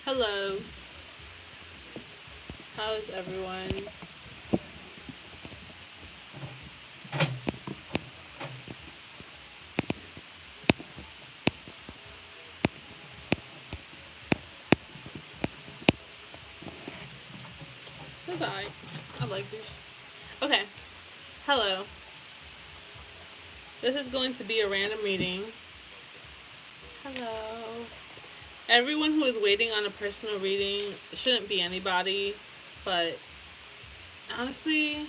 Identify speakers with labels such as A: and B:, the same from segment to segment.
A: Hello, how's everyone? That's alright. I like this. Okay, hello. This is going to be a random reading. Hello. Everyone who is waiting on a personal reading shouldn't be anybody, but honestly,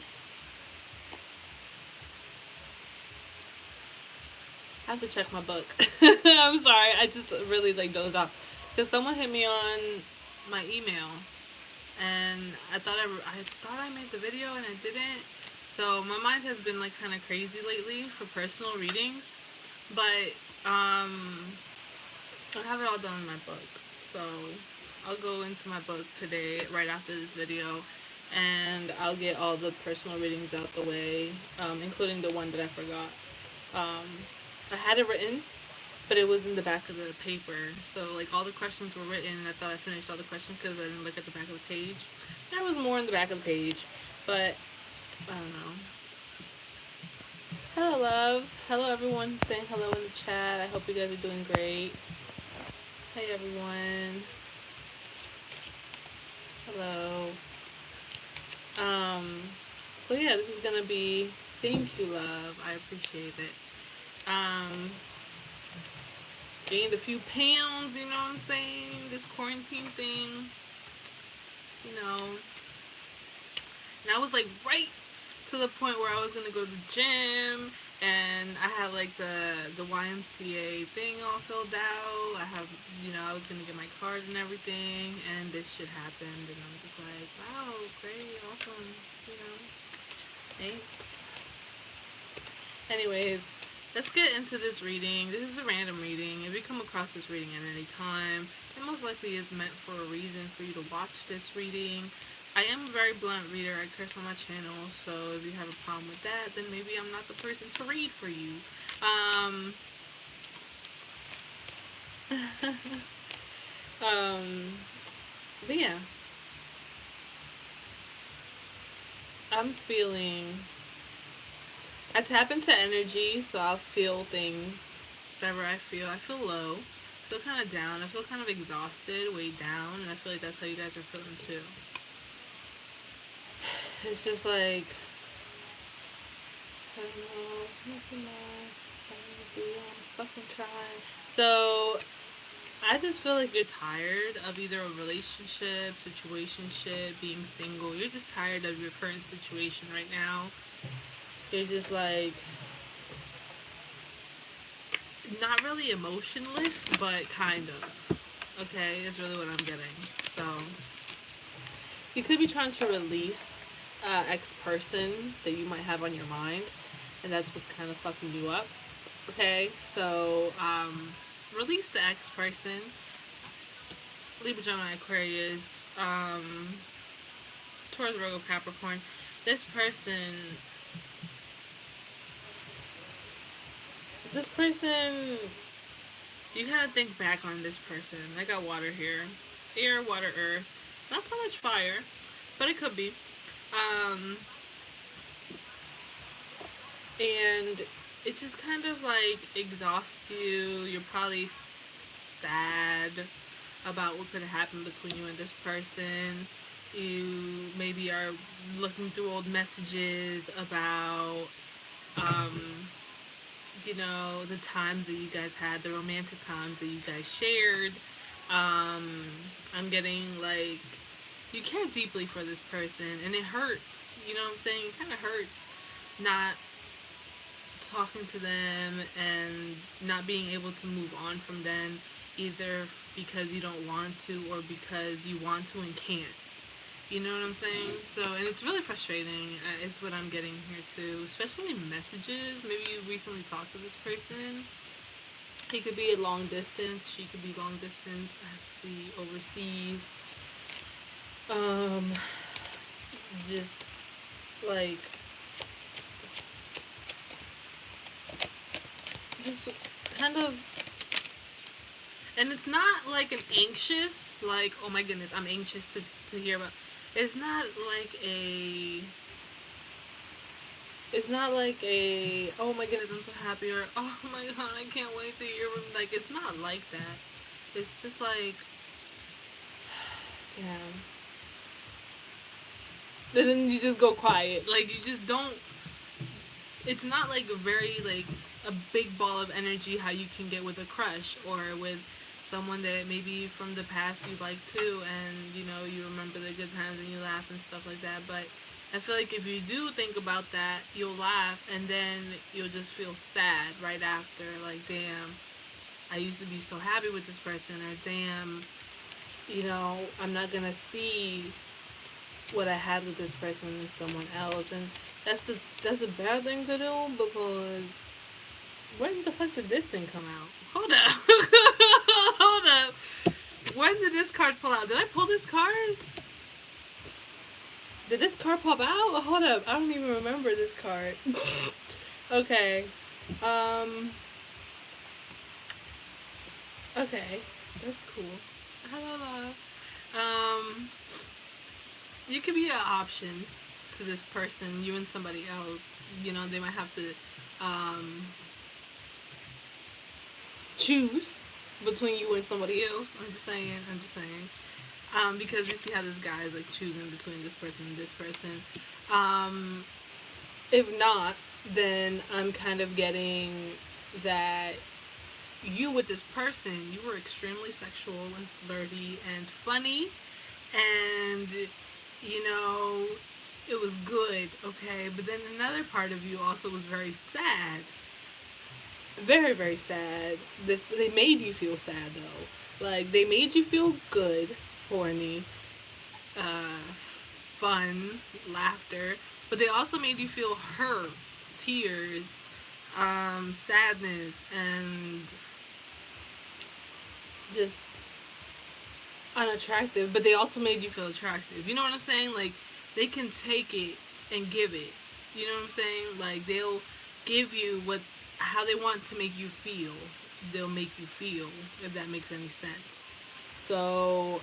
A: I have to check my book. I'm sorry, I just really like dozed off because someone hit me on my email, and I thought I made the video and I didn't. So my mind has been like kind of crazy lately for personal readings, but I have it all done in my book. So I'll go into my book today right after this video, and I'll get all the personal readings out the way, including the one that I forgot. Um, I had it written, but it was in the back of the paper. So like all the questions were written, and I thought I finished all the questions because I didn't look at the back of the page. There was more in the back of the page, but I don't know. Hello, love. Hello, everyone saying hello in the chat. I hope you guys are doing great. Hey, everyone. Hello. Um. So yeah, this is gonna be. Thank you, love. I appreciate it. Gained a few pounds. You know what I'm saying? This quarantine thing. You know. And I was like right to the point where I was gonna go to the gym, and I had like the YMCA thing all filled out. I was gonna get my card and everything, and this shit happened, and I'm just like, wow, great, awesome, you know, thanks. Anyways, let's get into this reading. This is a random reading. If you come across this reading at any time, it most likely is meant for a reason for you to watch this reading. I am a very blunt reader. I curse on my channel, so if you have a problem with that, then maybe I'm not the person to read for you. Um, um, but yeah, I'm feeling. I tap into energy, so I'll feel things. Whatever I feel. I feel low. I feel kind of down. I feel kind of exhausted, weighed down, and I feel like that's how you guys are feeling too. It's just like I don't know, nothing more. I'm fucking trying. So I just feel like you're tired of either a relationship, situationship, being single. You're just tired of your current situation right now. You're just like not really emotionless, but kind of. Okay, is really what I'm getting. So you could be trying to release ex person that you might have on your mind, and that's what's kind of fucking you up. Okay, so release the ex person. Libra, Gemini, Aquarius, Taurus, Virgo, Capricorn. This person, this person, you kind of think back on this person. I got water here, air, water, earth. Not so much fire, but it could be. Um, and it just kind of like exhausts you. You're probably sad about what could have happened between you and this person. You maybe are looking through old messages about, um, the times that you guys had, the romantic times that you guys shared. Um, I'm getting like you care deeply for this person, and it hurts. You know what I'm saying? It kind of hurts not talking to them and not being able to move on from them, either because you don't want to or because you want to and can't. You know what I'm saying? So, and it's really frustrating. Is what I'm getting here too, especially messages. Maybe you recently talked to this person. He could be at long distance. She could be long distance. I see overseas. Um, just like just kind of And it's not like an anxious, like, oh my goodness, I'm anxious to hear about. It's not like a. It's not like a, oh my goodness, I'm so happy, or oh my god, I can't wait to hear from. Like, it's not like that. It's just like, damn. And then you just go quiet. Like, you just don't. It's not like a very, like, a big ball of energy how you can get with a crush or with someone that maybe from the past you like too, and you remember the good times and you laugh and stuff like that. But I feel like if you do think about that, you'll laugh and then you'll just feel sad right after. Like, damn, I used to be so happy with this person, or damn, I'm not gonna see what I had with this person and someone else, and that's a bad thing to do because when the fuck did this thing come out? Hold up, hold up. When did this card pull out? Did I pull this card? Did this card pop out? Hold up, I don't even remember this card. Okay, okay, that's cool. You could be an option to this person, you and somebody else. They might have to choose between you and somebody else. I'm just saying. Because you see how this guy is like choosing between this person and this person. If not, then I'm kind of getting that you with this person, you were extremely sexual and flirty and funny, and it was good, okay? But then another part of you also was very sad. Very, very sad. They made you feel sad though. Like, they made you feel good, horny, uh, fun, laughter, but they also made you feel hurt, tears, sadness, and just unattractive, but they also made you feel attractive. You know what I'm saying? Like, they can take it and give it. You know what I'm saying? Like, they'll give you how they want to make you feel. They'll make you feel, if that makes any sense. So,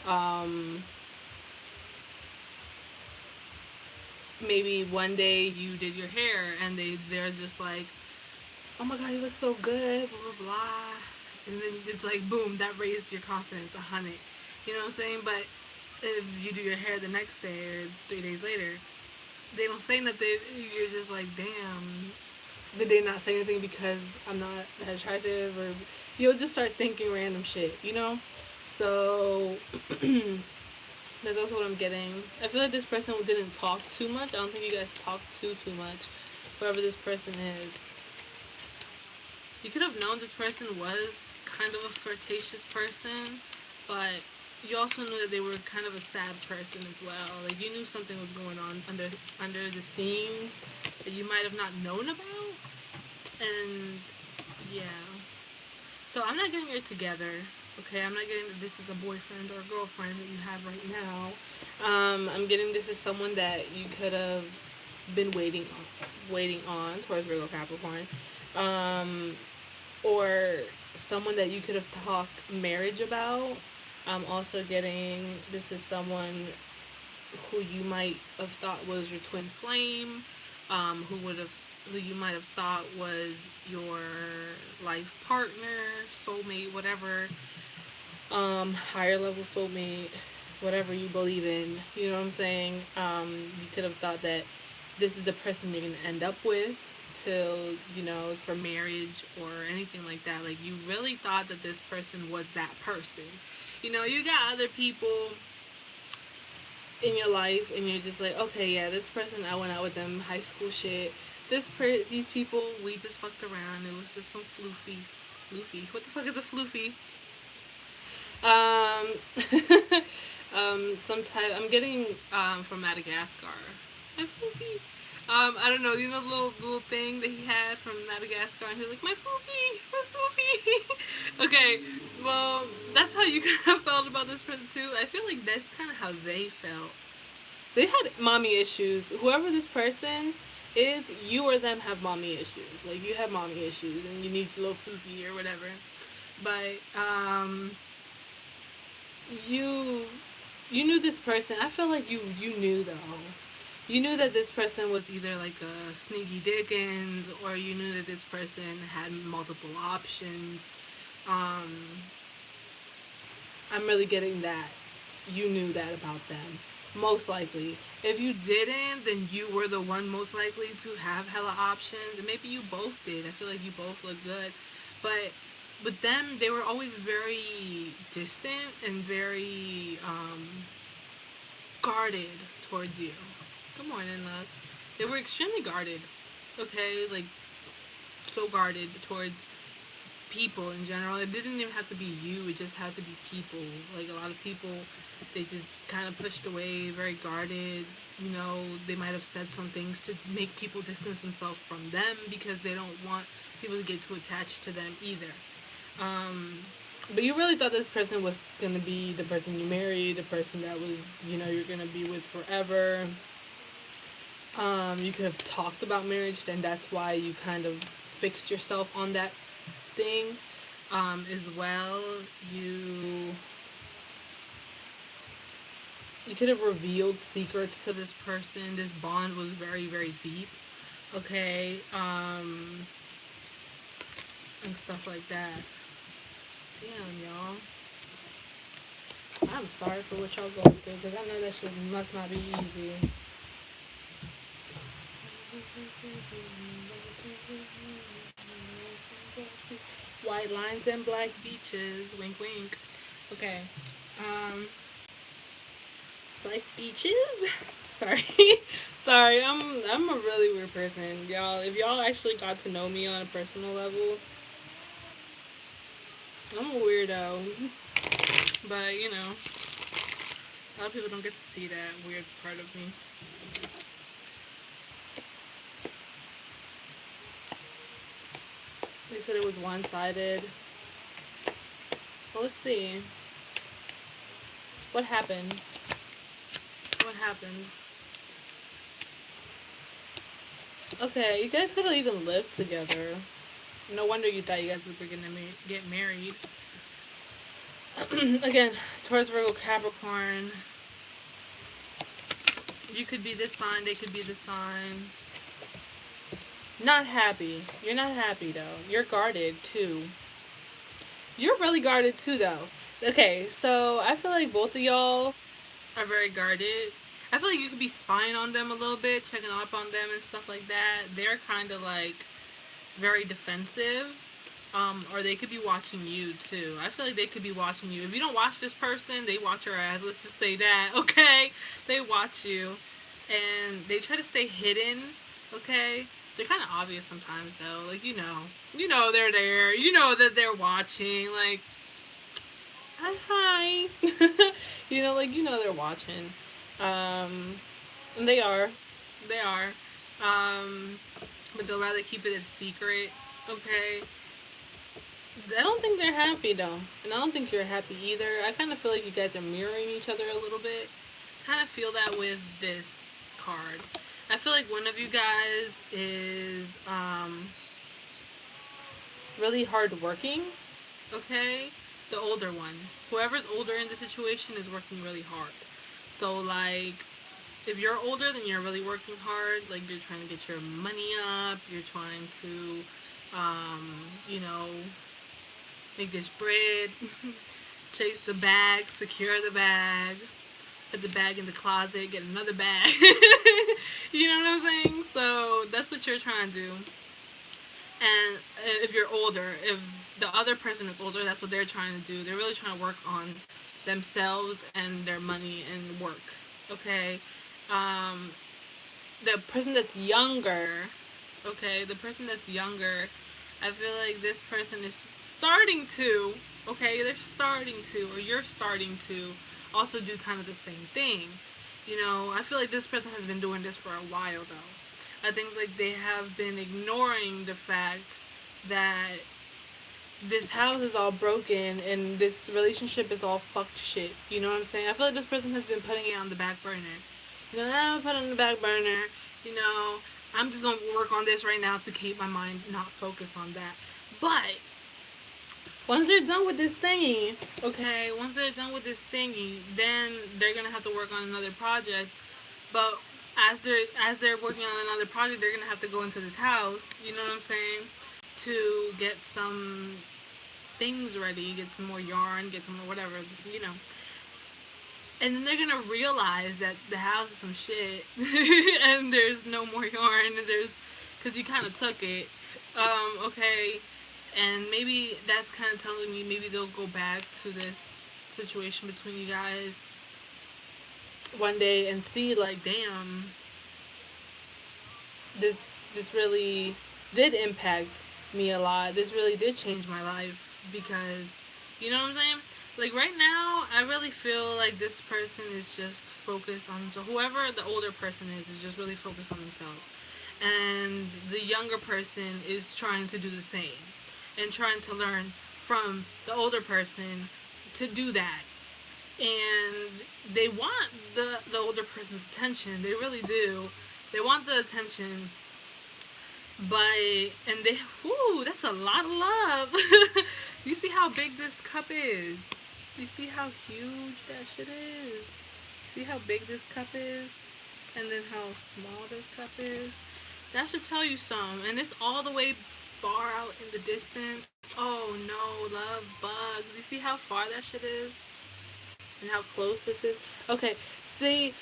A: maybe one day you did your hair and they're just like, oh my god, you look so good, blah blah blah, and then it's like, boom, that raised your confidence 100. You know what I'm saying? But if you do your hair the next day or 3 days later, they don't say nothing. You're just like, damn, did they not say anything because I'm not that attractive? Or you'll just start thinking random shit, So that's also what I'm getting. I feel like this person didn't talk too much. I don't think you guys talked too much. Whoever this person is, you could have known this person was kind of a flirtatious person, but you also knew that they were kind of a sad person as well. Like, you knew something was going on under the scenes that you might have not known about. And yeah. So I'm not getting it together. Okay, I'm not getting that this is a boyfriend or a girlfriend that you have right now. I'm getting this is someone that you could have been waiting on towards Virgo Capricorn, or someone that you could have talked marriage about. I'm also getting this is someone who you might have thought was your twin flame, who you might have thought was your life partner, soulmate, whatever, higher level soulmate, whatever you believe in. You know what I'm saying? You could have thought that this is the person you're gonna end up with till, for marriage or anything like that. Like, you really thought that this person was that person. You got other people in your life and you're just like, okay, yeah, this person, I went out with them, high school shit. These people, we just fucked around. It was just some floofy. What the fuck is a floofy? Some type. I'm getting from Madagascar. My floofy. I don't know. The little thing that he had from Madagascar, and he was like, my floofy. Okay, well, that's how you kind of felt about this person too. I feel like that's kind of how they felt. They had mommy issues. Whoever this person is, you or them have mommy issues. Like, you have mommy issues, and you need a little floofy or whatever. But you you knew this person. I feel like you knew though. You knew that this person was either like a sneaky Dickens, or you knew that this person had multiple options. Um, I'm really getting that you knew that about them. Most likely. If you didn't, then you were the one most likely to have hella options. And maybe you both did. I feel like you both look good. But with them, they were always very distant and very guarded towards you. Good morning, love. They were extremely guarded. Okay? Like, so guarded towards people in general. It didn't even have to be you, it just had to be people. Like a lot of people, they just kind of pushed away, very guarded. You know, they might have said some things to make people distance themselves from them because they don't want people to get too attached to them either. Um, but you really thought this person was gonna be the person you married, the person that was, you're gonna be with forever. You could have talked about marriage, then that's why you kind of fixed yourself on that thing. As well, you you could have revealed secrets to this person. This bond was very, very deep. Okay. And stuff like that. Damn, y'all. I'm sorry for what y'all going through because I know that shit must not be easy. White lines and black beaches. Wink, wink. Okay. Um, Black beaches. Sorry, sorry. I'm a really weird person, y'all. If y'all actually got to know me on a personal level, I'm a weirdo. But a lot of people don't get to see that weird part of me. They said it was one-sided. Well, let's see. What happened? What happened? Okay, you guys could have even lived together. No wonder you thought you guys were gonna get married. Again, Taurus, Virgo, Capricorn. You could be this sign, they could be this sign. Not happy. You're not happy though. You're guarded too. You're really guarded too though. Okay, so I feel like both of y'all are very guarded. I feel like you could be spying on them a little bit, checking up on them and stuff like that. They're kind of like very defensive. Or they could be watching you too. I feel like they could be watching you. If you don't watch this person, they watch your ass. Let's just say that, okay? They watch you. And they try to stay hidden, okay? They're kind of obvious sometimes though. Like, they're there. You know that they're watching. Like, hi. They're watching. And they are. They are. But they'll rather keep it a secret, okay? I don't think they're happy though, and I don't think you're happy either. I kind of feel like you guys are mirroring each other a little bit. Kind of feel that with this card. I feel like one of you guys is really hardworking. Okay, the older one. Whoever's older in the situation is working really hard. So like, if you're older, then you're really working hard. Like you're trying to get your money up. You're trying to, you know, make this bread, chase the bag, secure the bag, put the bag in the closet, get another bag. You know what I'm saying? So that's what you're trying to do. And if you're older, if the other person is older, that's what they're trying to do. They're really trying to work on themselves and their money and work. Okay? Um, the person that's younger, okay, the person that's younger, I feel like this person is starting to, okay, they're starting to, or you're starting to also do kind of the same thing. I feel like this person has been doing this for a while though. I think like they have been ignoring the fact that this house is all broken and this relationship is all fucked shit. You know what I'm saying? I feel like this person has been putting it on the back burner. I'm put it on the back burner. You know, I'm just gonna work on this right now to keep my mind not focused on that. But Once they're done with this thingy, okay, once they're done with this thingy, then they're gonna have to work on another project. But as they're working on another project, they're gonna have to go into this house. You know what I'm saying? To get some things ready, get some more yarn, get some more whatever, you know. And then they're gonna realize that the house is some shit, and there's no more yarn, and cause you kind of took it, okay, and maybe that's kind of telling me maybe they'll go back to this situation between you guys one day and see like, damn, this this really did impact me a lot. This really did change my life because, you know what I'm saying? Like right now, I really feel like this person is just focused on, so whoever the older person is just really focused on themselves, and the younger person is trying to do the same and trying to learn from the older person to do that. And they want the older person's attention. They really do. They want the attention, but and they, whoo, that's a lot of love. You see how big this cup is? You see how huge that shit is? See how big this cup is? And then how small this cup is? That should tell you something. And it's all the way far out in the distance. Oh no, love bugs. You see how far that shit is? And how close this is? Okay, see,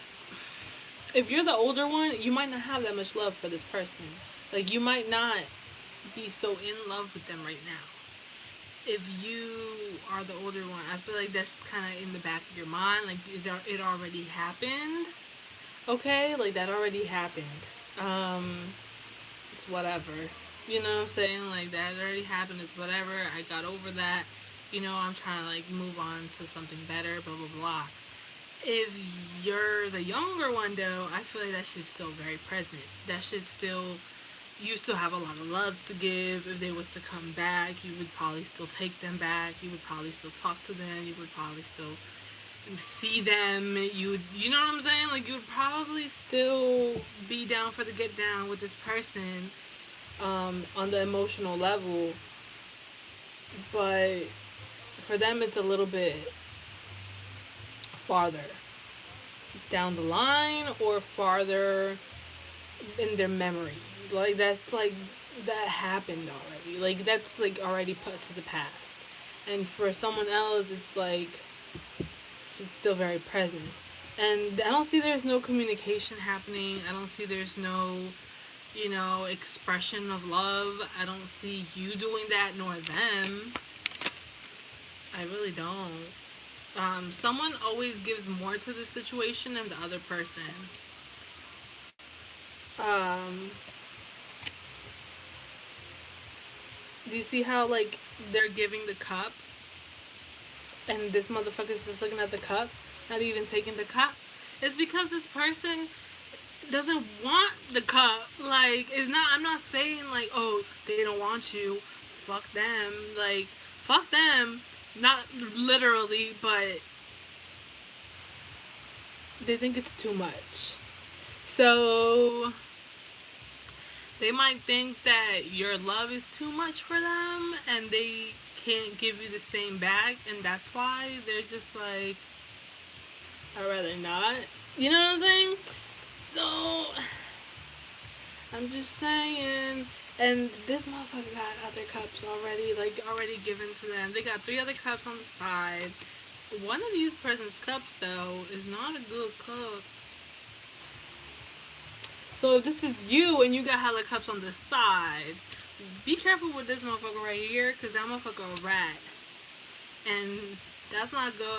A: if you're the older one, you might not have that much love for this person. Like, you might not be so in love with them right now. If you are the older one, I feel like that's kind of in the back of your mind. Like, it already happened. Okay? Like, that already happened. It's whatever. You know what I'm saying? Like, that already happened. It's whatever. I got over that. You know, I'm trying to, like, move on to something better, blah, blah, blah. If you're the younger one, though, I feel like that shit's still very present. That shit's still, you still have a lot of love to give. If they was to come back, you would probably still take them back. You would probably still talk to them. You would probably still see them. You know what I'm saying? Like, you would probably still be down for the get down with this person, on the emotional level. But for them, it's a little bit farther down the line or farther in their memory. Like, that's like, that happened already. Like, that's like already put to the past. And for someone else, it's like, it's still very present. And I don't see there's no communication happening. I don't see there's no, expression of love. I don't see you doing that nor them. I really don't. Someone always gives more to the situation than the other person. Um, do you see how, like, they're giving the cup and this motherfucker's just looking at the cup, not even taking the cup? It's because this person doesn't want the cup. Like, it's not, I'm not saying, like, oh, they don't want you. Fuck them. Like, fuck them. Not literally, but they think it's too much. So they might think that your love is too much for them and they can't give you the same back, and that's why they're just like, I'd rather not. You know what I'm saying? So I'm just saying. And this motherfucker got other cups already, like, already given to them. They got 3 other cups on the side. One of these person's cups, though, is not a good cup. So if this is you and you got hella cups on the side, be careful with this motherfucker right here, because that motherfucker a rat. And that's not a good,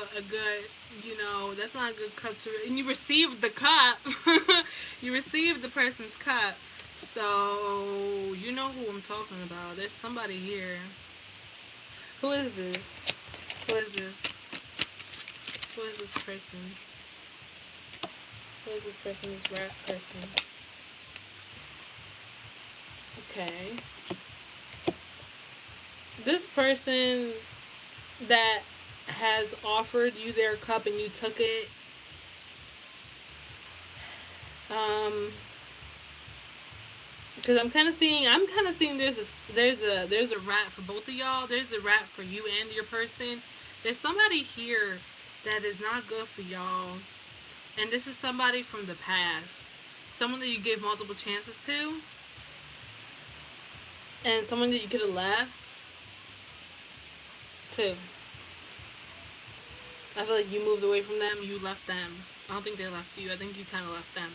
A: that's not a good cup to, and you received the cup. You received the person's cup. So, you know who I'm talking about. There's somebody here. Who is this? Who is this? Who is this person? Who is this person? This rat person. Okay. This person that has offered you their cup and you took it, Because I'm kind of seeing there's a rat for both of y'all. There's a rat for you and your person. There's somebody here that is not good for y'all, and this is somebody from the past, someone that you gave multiple chances to, and someone that you could have left to. I feel like you moved away from them. You left them. I don't think they left you. I think you kind of left them.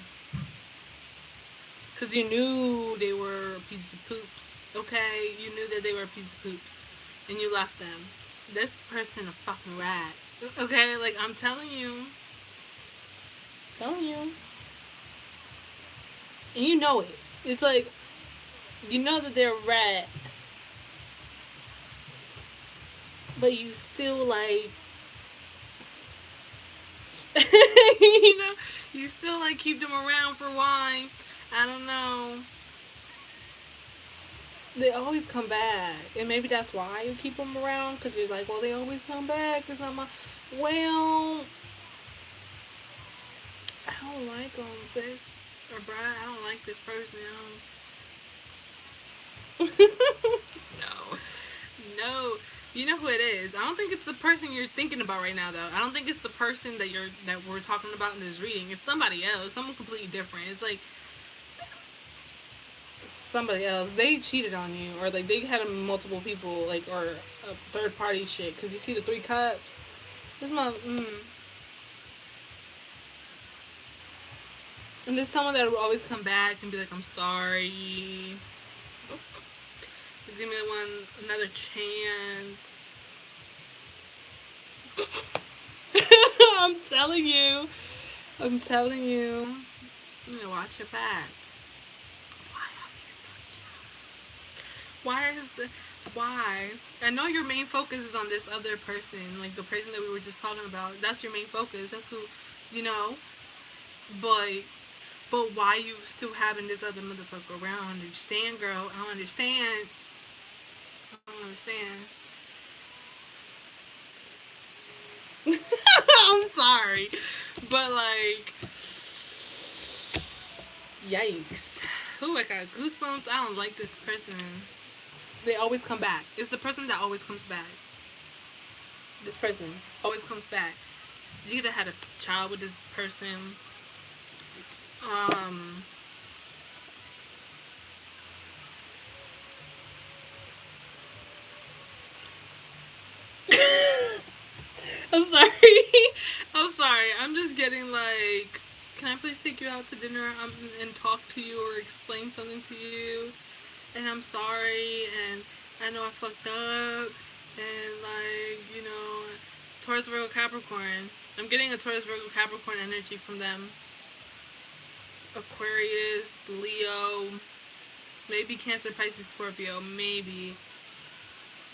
A: Because you knew they were pieces of poops, okay? You knew that they were pieces of poops. And you left them. This person a fucking rat. Okay? Like, I'm telling you. Telling you. And you know it. It's like, you know that they're a rat. But you still, like... you know? You still, like, keep them around for why? I don't know. They always come back, and maybe that's why you keep them around. Cause you're like, well, they always come back. It's not my. Well, I don't like them, sis or bruh. I don't like this person. No, no. You know who it is. I don't think it's the person you're thinking about right now, though. I don't think it's the person that we're talking about in this reading. It's somebody else, someone completely different. It's like somebody else. They cheated on you, or like they had multiple people, like or a third party shit. Cause you see the 3 cups. This and there's someone that will always come back and be like, "I'm sorry. Give me another chance." I'm telling you. I'm telling you. You know, watch your back. Why is it? Why? I know your main focus is on this other person, like the person that we were just talking about. That's your main focus. That's who, you know. But, why you still having this other motherfucker around? I don't understand, girl. I don't understand. I don't understand. I'm sorry, but like, yikes. Ooh, I got goosebumps. I don't like this person. They always come back. It's the person that always comes back. This person always comes back. You could have had a child with this person. Um, I'm sorry. I'm sorry. I'm just getting like, can I please take you out to dinner and talk to you or explain something to you? And I'm sorry, and I know I fucked up, and like, you know, Taurus, Virgo, Capricorn. I'm getting a Taurus, Virgo, Capricorn energy from them. Aquarius, Leo, maybe Cancer, Pisces, Scorpio, maybe.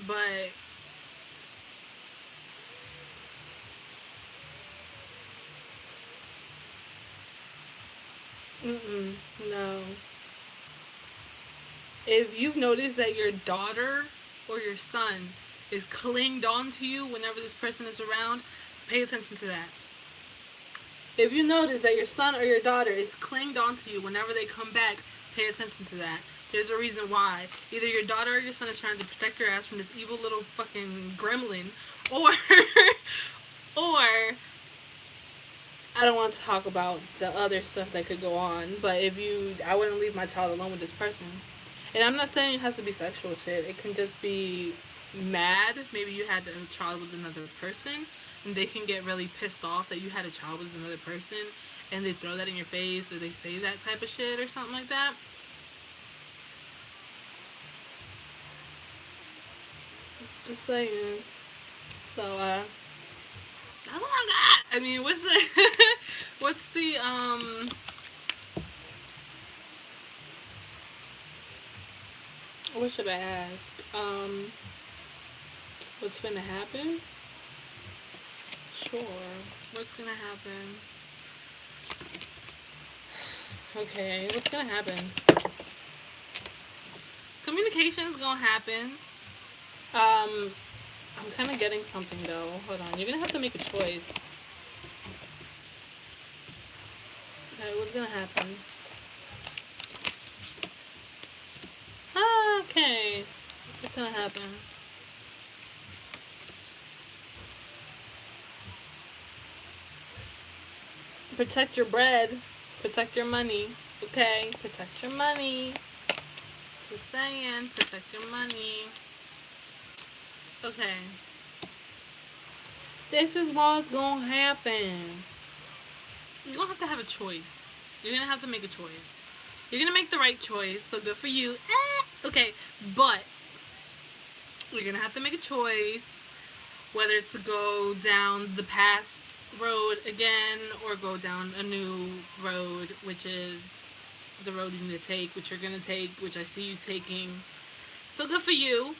A: But no. If you've noticed that your daughter or your son is clinged on to you whenever this person is around, pay attention to that. If you notice that your son or your daughter is clinged onto you whenever they come back, pay attention to that. There's a reason why. Either your daughter or your son is trying to protect your ass from this evil little fucking gremlin, or, or, I don't want to talk about the other stuff that could go on, but I wouldn't leave my child alone with this person. And I'm not saying it has to be sexual shit. It can just be mad. Maybe you had a child with another person, and they can get really pissed off that you had a child with another person, and they throw that in your face, or they say that type of shit, or something like that. Just saying. So, that's all I got. I mean, what's the, what's the, what should I ask? What's gonna happen? Sure. What's gonna happen? Okay, what's gonna happen? Communication is gonna happen. I'm kind of getting something though. Hold on. You're gonna have to make a choice. Okay, what's gonna happen? Okay. What's gonna happen? Protect your bread. Protect your money. Okay? Protect your money. Just saying. Protect your money. Okay. This is what's gonna happen. You're gonna have to have a choice. You're gonna have to make a choice. You're gonna make the right choice, so good for you. Okay, but you're gonna have to make a choice whether it's to go down the past road again or go down a new road, which is the road you need to take, which you're gonna take, which I see you taking. So good for you.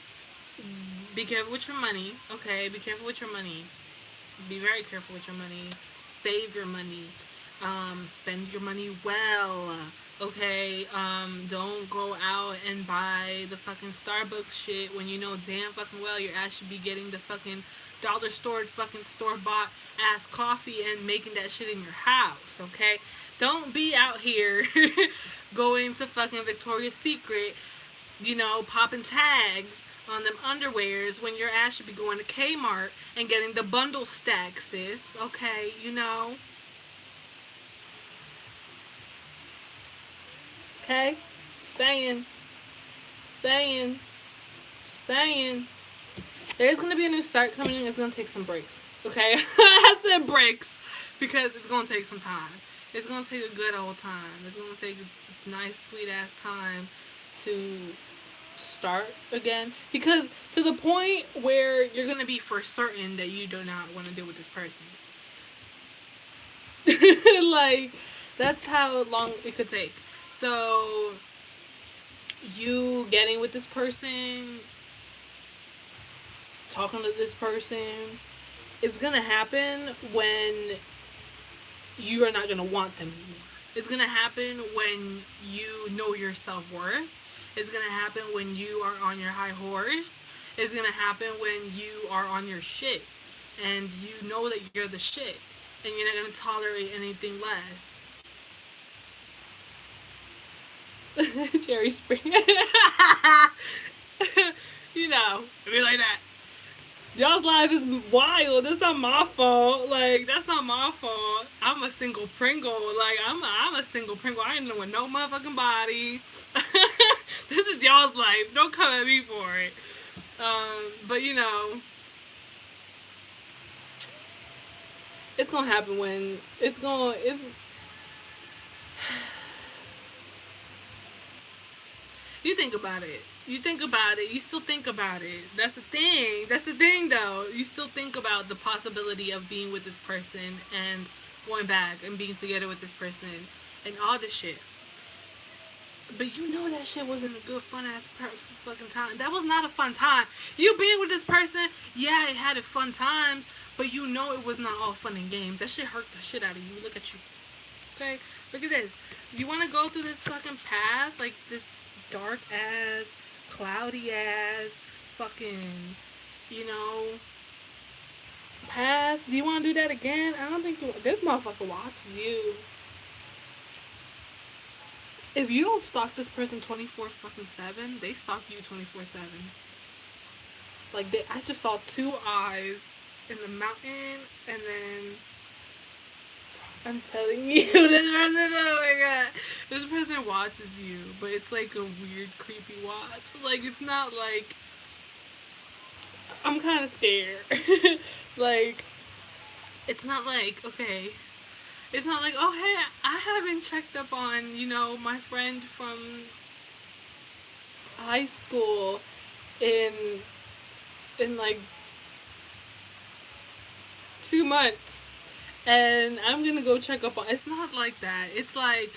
A: Be careful with your money, okay? Be careful with your money. Be very careful with your money. Save your money. Spend your money well. Okay, don't go out and buy the fucking Starbucks shit when you know damn fucking well your ass should be getting the fucking dollar store fucking store bought ass coffee and making that shit in your house, okay? Don't be out here going to fucking Victoria's Secret, you know, popping tags on them underwears when your ass should be going to Kmart and getting the bundle stack, sis, okay? You know? Okay? Saying. Saying. Saying. There's gonna be a new start coming in. It's gonna take some breaks. Okay? I said breaks because it's gonna take some time. It's gonna take a good old time. It's gonna take a nice, sweet ass time to start again. Because to the point where you're gonna be for certain that you do not want to deal with this person. Like, that's how long it could take. So, you getting with this person, talking to this person, it's gonna happen when you are not gonna want them anymore. It's gonna happen when you know your self-worth. It's gonna happen when you are on your high horse. It's gonna happen when you are on your shit. And you know that you're the shit. And you're not gonna tolerate anything less. Jerry Springer. You know, be like that. Y'all's life is wild. That's not my fault. Like, that's not my fault. I'm a single Pringle. Like, I'm a single Pringle. I ain't doing no motherfucking body. This is y'all's life. Don't come at me for it. But you know, it's gonna happen when it's. You think about it. You think about it. You still think about it. That's the thing. That's the thing, though. You still think about the possibility of being with this person and going back and being together with this person and all this shit. But you know that shit wasn't a good, fun ass fucking time. That was not a fun time. You being with this person, yeah, it had a fun times, but you know it was not all fun and games. That shit hurt the shit out of you. Look at you. Okay? Look at this. You want to go through this fucking path, like this dark ass, cloudy ass, fucking, you know, path? Do you want to do that again? I don't think you. This motherfucker watches you. If you don't stalk this person 24/7, they stalk you 24/7. Like, I just saw two eyes in the mountain, and then I'm telling you, this person, oh my god, this person watches you, but it's like a weird, creepy watch. Like, it's not like, I'm kind of scared. Like, it's not like, okay, it's not like, oh, hey, I haven't checked up on, you know, my friend from high school in like 2 months. And I'm gonna go check up on. It's not like that. It's like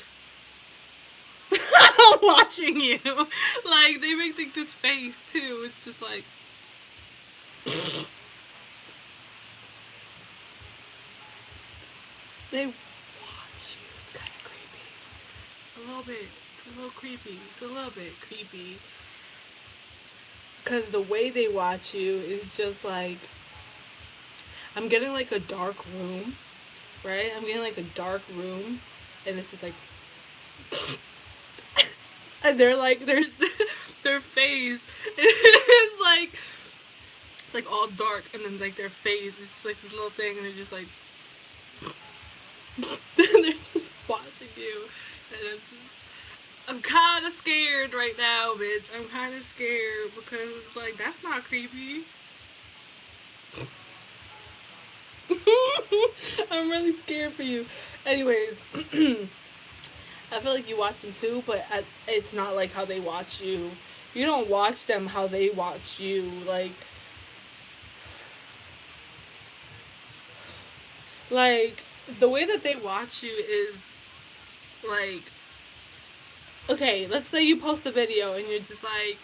A: I'm watching you. Like, they make like this face too. It's just like they watch you. It's kind of creepy. A little bit. It's a little creepy. It's a little bit creepy. Cause the way they watch you is just like, I'm getting like a dark room. Right? I'm getting like a dark room, and it's just like, and they're their face is like, it's like all dark, and then like their face, it's just like this little thing, and they're just like, they're just watching you, and I'm kind of scared right now, bitch. I'm kind of scared because like that's not creepy. I'm really scared for you. Anyways, I feel like you watch them too, but it's not like how they watch you. You don't watch them how they watch you. Like the way that they watch you is like, okay, let's say you post a video and you're just like,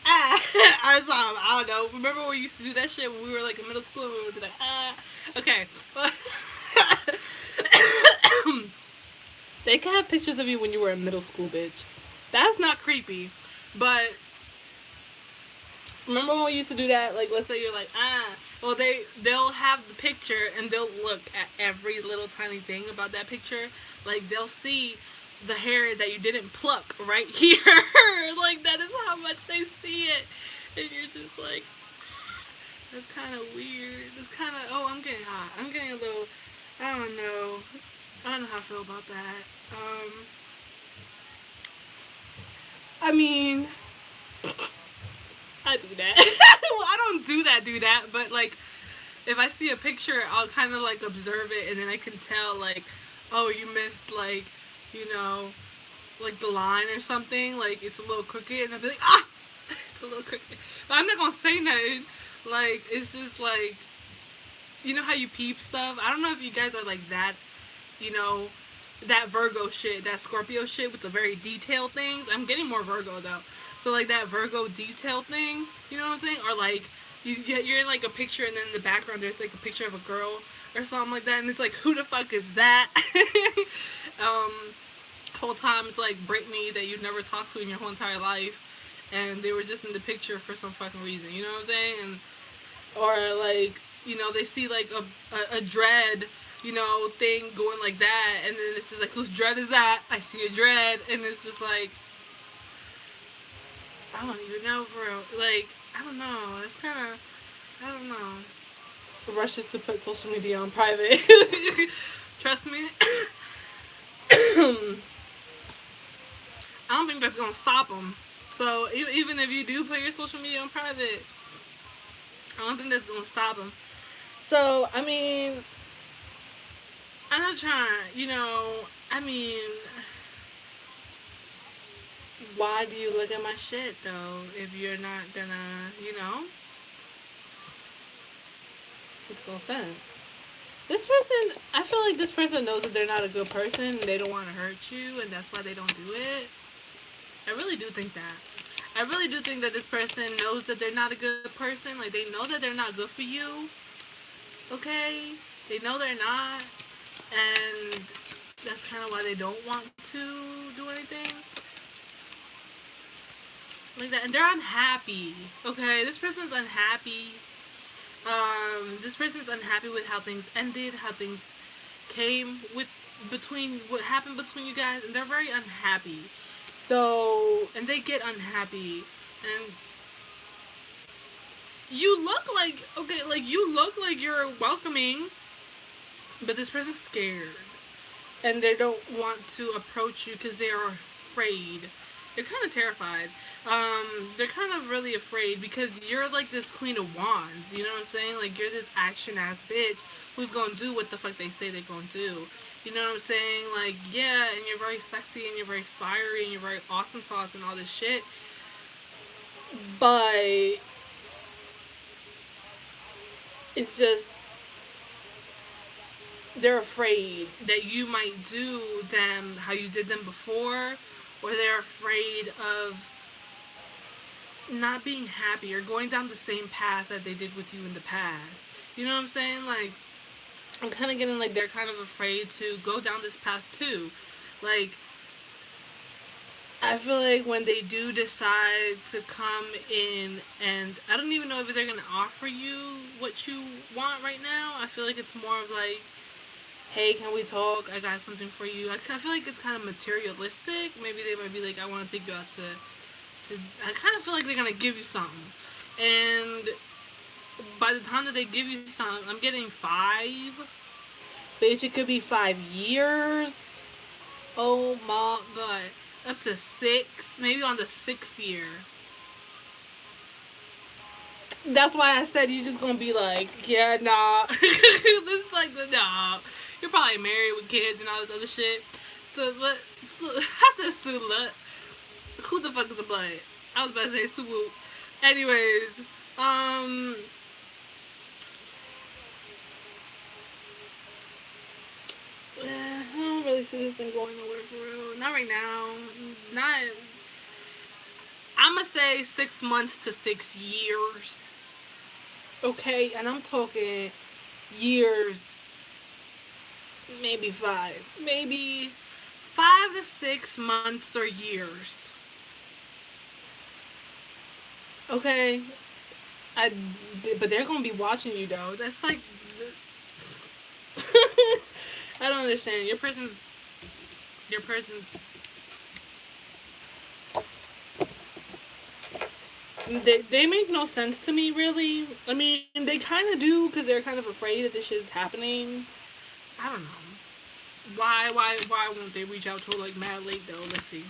A: ah, or something. I don't know. Remember when we used to do that shit when we were like in middle school and we would be like, ah, okay. They can have pictures of you when you were in middle school, bitch. That's not creepy. But remember when we used to do that? Like, let's say you're like, ah, well, they'll have the picture and they'll look at every little tiny thing about that picture. Like, they'll see the hair that you didn't pluck right here. Like, that is how much they see it. And you're just like, that's kind of weird. It's kind of, oh, I'm getting hot. I'm getting a little, I don't know. I don't know how I feel about that. I mean, I do that. Well, I don't do that, but like, if I see a picture, I'll kind of like observe it, and then I can tell like, oh, you missed like, you know, like the line or something. Like it's a little crooked, and I'll be like, ah, it's a little crooked. But I'm not gonna say nothing. Like it's just like, you know how you peep stuff. I don't know if you guys are like that. You know, that Virgo shit, that Scorpio shit with the very detailed things. I'm getting more Virgo though. So like that Virgo detail thing, you know what I'm saying? Or like you're in like a picture and then in the background there's like a picture of a girl or something like that, and it's like, who the fuck is that? Whole time it's like Britney that you've never talked to in your whole entire life, and they were just in the picture for some fucking reason, you know what I'm saying? And or like, you know, they see like a dread, you know, thing going like that, and then it's just like, whose dread is that? I see a dread, and it's just like, I don't even know, for real. Like, I don't know. It's kind of, I don't know. Rushes to put social media on private. Trust me. I don't think that's gonna stop them. So even if you do put your social media on private, I don't think that's gonna stop them. So I mean, I'm not trying. You know, I mean, why do you look at my shit though if you're not gonna, you know? Makes no sense. This person, I feel like this person knows that they're not a good person and they don't want to hurt you, and that's why they don't do it. I really do think that. I really do think that this person knows that they're not a good person. Like, they know that they're not good for you. Okay? They know they're not. And that's kind of why they don't want to do anything like that. And they're unhappy. Okay? This person's unhappy. This person's unhappy with how things ended, how things came with between what happened between you guys, and they're very unhappy. So, and they get unhappy, and you look like, okay, like you look like you're welcoming, but this person's scared, and they don't want to approach you because they are afraid. They're kind of terrified. They're kind of really afraid because you're like this queen of wands, you know what I'm saying? Like, you're this action ass bitch who's gonna do what the fuck they say they're gonna do. You know what I'm saying? Like, yeah, and you're very sexy and you're very fiery and you're very awesome sauce and all this shit. But it's just, they're afraid that you might do them how you did them before, or they're afraid of not being happy or going down the same path that they did with you in the past. You know what I'm saying? Like, I'm kind of getting like they're kind of afraid to go down this path too. Like, I feel like when they do decide to come in, and I don't even know if they're going to offer you what you want right now. I feel like it's more of like, hey, can we talk? I got something for you. I feel like it's kind of materialistic. Maybe they might be like, I want to take you out to I kind of feel like they're gonna give you something, and by the time that they give you something, I'm getting 5. Bitch, it could be 5 years. Oh my god, up to 6, maybe on the 6th year. That's why I said you're just gonna be like, yeah, nah. This is like the nah. You're probably married with kids and all this other shit. So, I said Sula. Who the fuck is a butt? I was about to say Suwu. Anyways, I don't really see this thing going nowhere for real. Not right now. Not. I'm gonna say 6 months to 6 years. Okay, and I'm talking years, maybe 5, maybe 5 to 6 months or years. Okay, I, but they're gonna be watching you though. That's like, I don't understand. Your person's. They make no sense to me, really. I mean, they kind of do because they're kind of afraid that this shit's happening. I don't know. Why won't they reach out to her like mad late though? Let's see.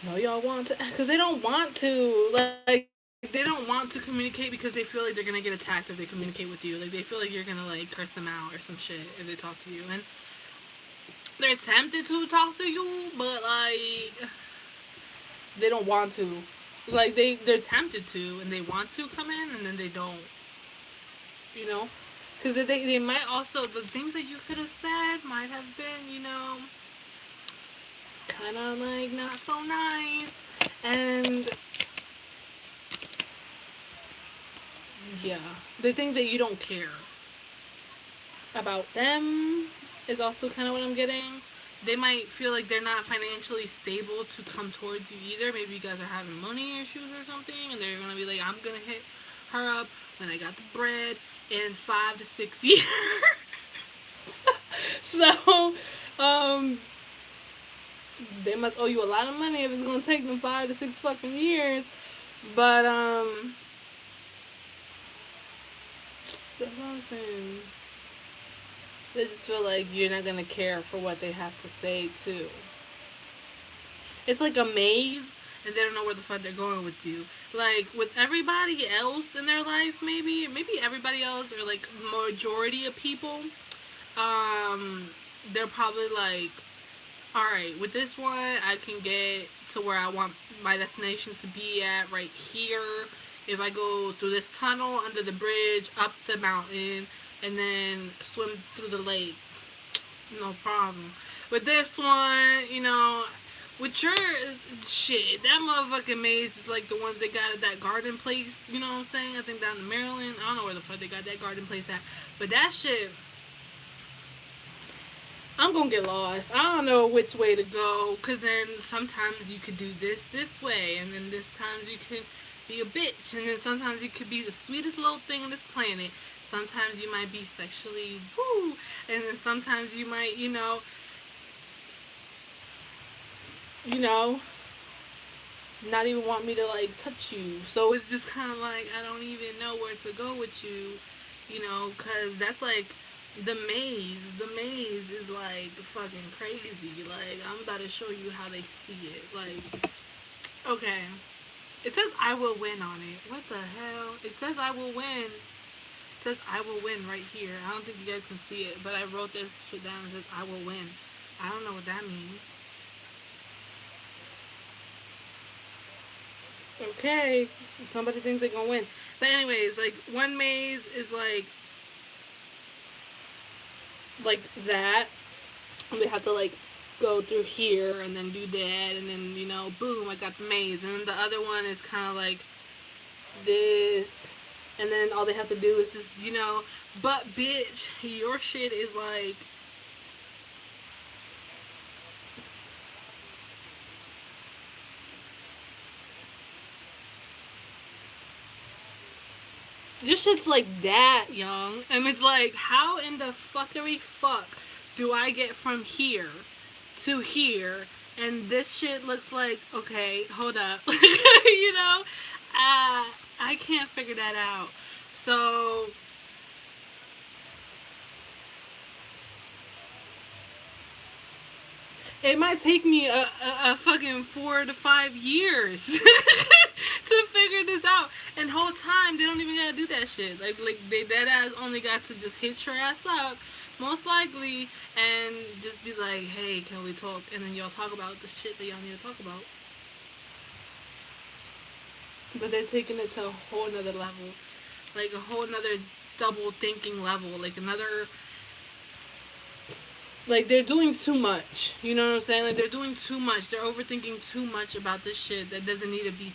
A: No, y'all want to, because they don't want to. Like, they don't want to communicate because they feel like they're gonna get attacked if they communicate with you. Like, they feel like you're gonna like curse them out or some shit if they talk to you, and they're tempted to talk to you, but like they don't want to. Like they're tempted to and they want to come in and then they don't. You know, because they might also, the things that you could have said might have been, kind of like not so nice, and yeah, they think that you don't care about them is also kind of what I'm getting. They might feel like they're not financially stable to come towards you either. Maybe you guys are having money issues or something, and they're gonna be like, I'm gonna hit her up when I got the bread in 5 to 6 years. So, they must owe you a lot of money if it's gonna take them 5 to 6 fucking years. But that's what I'm saying. They just feel like you're not gonna care for what they have to say too. It's like a maze, and they don't know where the fuck they're going with you. Like with everybody else in their life, maybe everybody else or like majority of people, they're probably like, all right, with this one, I can get to where I want my destination to be at right here. If I go through this tunnel, under the bridge, up the mountain, and then swim through the lake, no problem. With this one, with your shit, that motherfucking maze is like the ones they got at that garden place, you know what I'm saying? I think down in Maryland. I don't know where the fuck they got that garden place at. But that shit, I'm gonna get lost. I don't know which way to go, because then sometimes you could do this way, and then this times you could be a bitch, and then sometimes you could be the sweetest little thing on this planet. Sometimes you might be sexually woo, and then sometimes you might, not even want me to like touch you. So it's just kind of like I don't even know where to go with you, because that's like the maze. The maze is like fucking crazy. Like I'm about to show you how they see it. Like, okay, it says I will win on it. What the hell? It says I will win. It says I will win right here. I don't think you guys can see it, but I wrote this shit down. It says I will win. I don't know what that means. Okay, somebody thinks they're gonna win. But anyways, like one maze is like that. We have to like go through here and then do that, and then boom, I got the maze. And then the other one is kind of like this, and then all they have to do is just but bitch, your shit is like this shit's like that, young. And it's like, how in the fuckery fuck do I get from here to here And this shit looks like, okay, hold up. You know? I can't figure that out. So, it might take me a fucking 4 to 5 years to figure this out. And whole time they don't even gotta do that shit. Like they dead ass only got to just hit your ass up, most likely, and just be like, hey, can we talk? And then y'all talk about the shit that y'all need to talk about. But they're taking it to a whole nother level, like a whole nother double thinking level, like another, like they're doing too much. You know what I'm saying? Like they're doing too much. They're overthinking too much about this shit that doesn't need to be